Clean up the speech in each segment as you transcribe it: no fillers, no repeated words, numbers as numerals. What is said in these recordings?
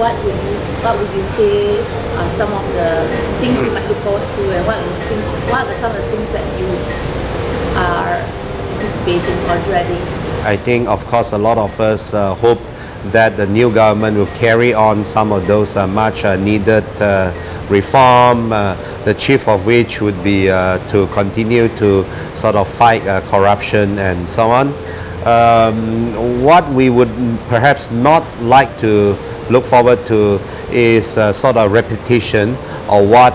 what would you say are some of the things you might look forward to, and what are some of the things that you are anticipating or dreading? I think, of course, a lot of us hope that the new government will carry on some of those much needed reform, the chief of which would be to continue to sort of fight corruption and so on. What we would perhaps not like to look forward to is sort of repetition of what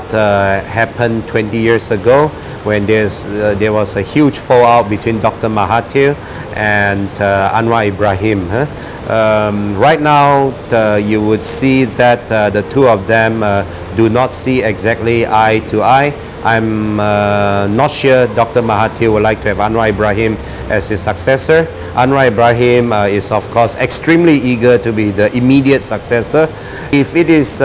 happened 20 years ago when there was a huge fallout between Dr. Mahathir and Anwar Ibrahim. Right now, you would see that the two of them do not see exactly eye to eye. I'm not sure Dr. Mahathir would like to have Anwar Ibrahim as his successor. Anwar Ibrahim is, of course, extremely eager to be the immediate successor. If it is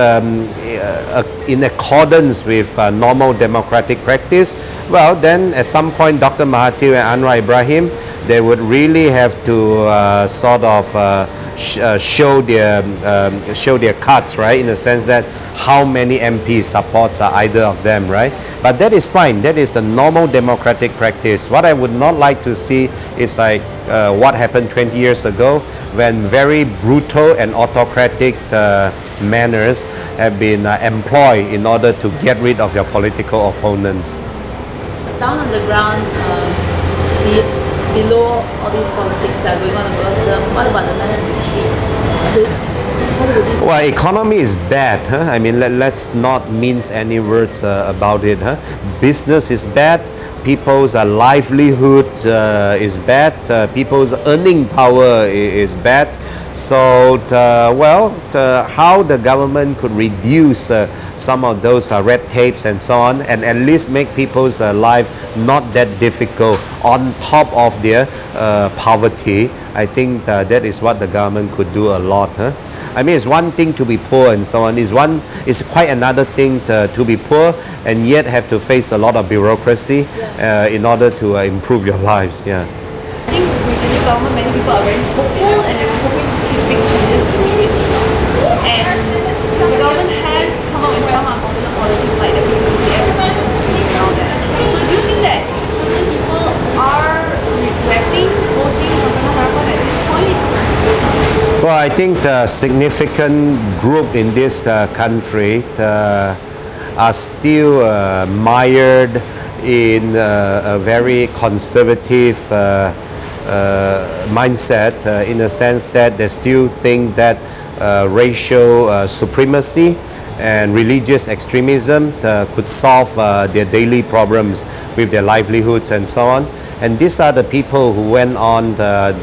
in accordance with normal democratic practice, well, then at some point Dr. Mahathir and Anwar Ibrahim, they would really have to sort of show their cards, right? In the sense that how many MPs supports either of them, right? But that is fine. That is the normal democratic practice. What I would not like to see is like what happened 20 years ago when very brutal and autocratic manners have been employed in order to get rid of your political opponents. Down on the ground, below all these politics that are going on above them, what about the man in the street? Well, economy is bad. I mean, let's not mince any words about it. Business is bad. People's livelihood is bad. People's earning power is bad. So, how the government could reduce some of those red tapes and so on, and at least make people's life not that difficult on top of their poverty, I think that is what the government could do a lot. I mean, it's one thing to be poor and so on. It's quite another thing to be poor and yet have to face a lot of bureaucracy in order to improve your lives. Yeah. I think with the new government, many people are very hopeful and they're hoping to see big changes immediately. And the government has come up with some unpopular policies like the BPJS scheme and all that. So do you think that certain people are regretting voting for Dr. Harapan at this point? Well, I think the significant group in this country are still mired in a very conservative mindset in the sense that they still think that racial supremacy and religious extremism could solve their daily problems with their livelihoods and so on. And these are the people who went on the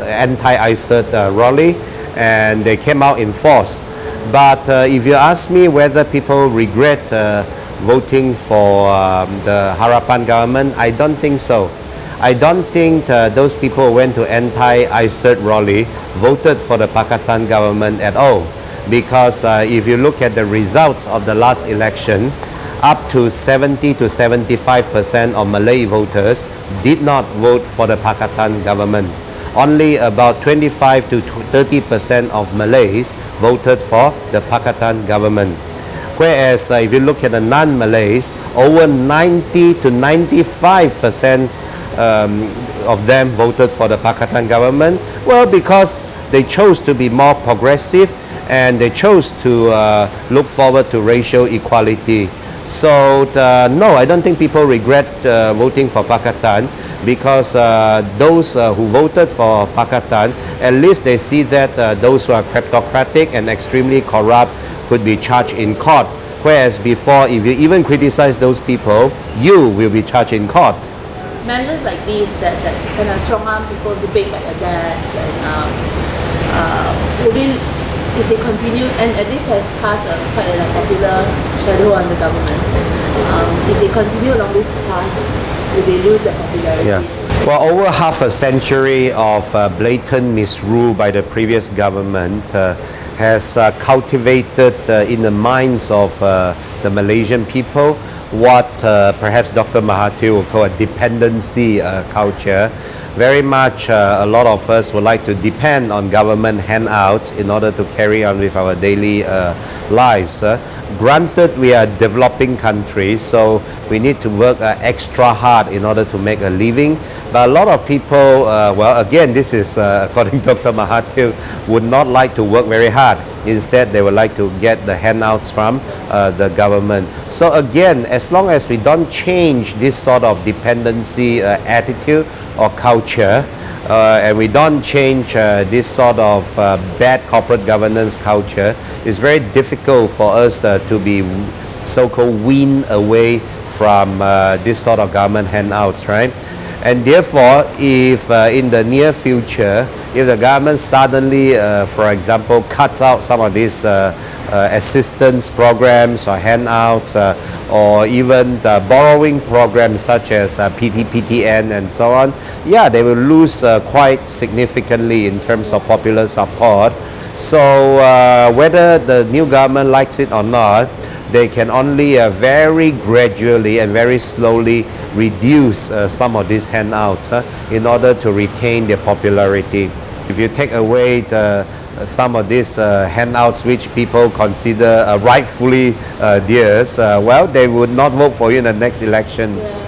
anti-ISIS rally, and they came out in force. But if you ask me whether people regret voting for the Harapan government, I don't think so. I don't think those people who went to anti-ISIS rally voted for the Pakatan government at all. Because if you look at the results of the last election, up to 70 to 75% of Malay voters did not vote for the Pakatan government. Only about 25 to 30% of Malays voted for the Pakatan government. Whereas if you look at the non-Malays, over 90 to 95% of them voted for the Pakatan government. Well, because they chose to be more progressive and they chose to look forward to racial equality. So no, I don't think people regret voting for Pakatan, because those who voted for Pakatan, at least they see that those who are kleptocratic and extremely corrupt could be charged in court. Whereas before, if you even criticize those people, you will be charged in court. Measures like these that kind of strong arm people debate like your dads, and if they continue, and this has cast quite a popular shadow on the government, if they continue along this path, will they lose their popularity? Yeah. Well, over half a century of blatant misrule by the previous government has cultivated in the minds of the Malaysian people what perhaps Dr. Mahathir will call a dependency culture, very much a lot of us would like to depend on government handouts in order to carry on with our daily lives. Granted, we are a developing country, so we need to work extra hard in order to make a living. But a lot of people, well, again, this is according to Dr. Mahathir, would not like to work very hard. Instead, they would like to get the handouts from the government. So again, as long as we don't change this sort of dependency attitude or culture, and we don't change this sort of bad corporate governance culture, it's very difficult for us to be so-called weaned away from this sort of government handouts, right? And therefore, if in the near future, if the government suddenly, for example, cuts out some of these assistance programs or handouts, or even the borrowing programs such as PTPTN and so on, yeah, they will lose quite significantly in terms of popular support. So whether the new government likes it or not, they can only very gradually and very slowly reduce some of these handouts in order to retain their popularity. If you take away some of these handouts which people consider rightfully theirs, well, they would not vote for you in the next election. Yeah.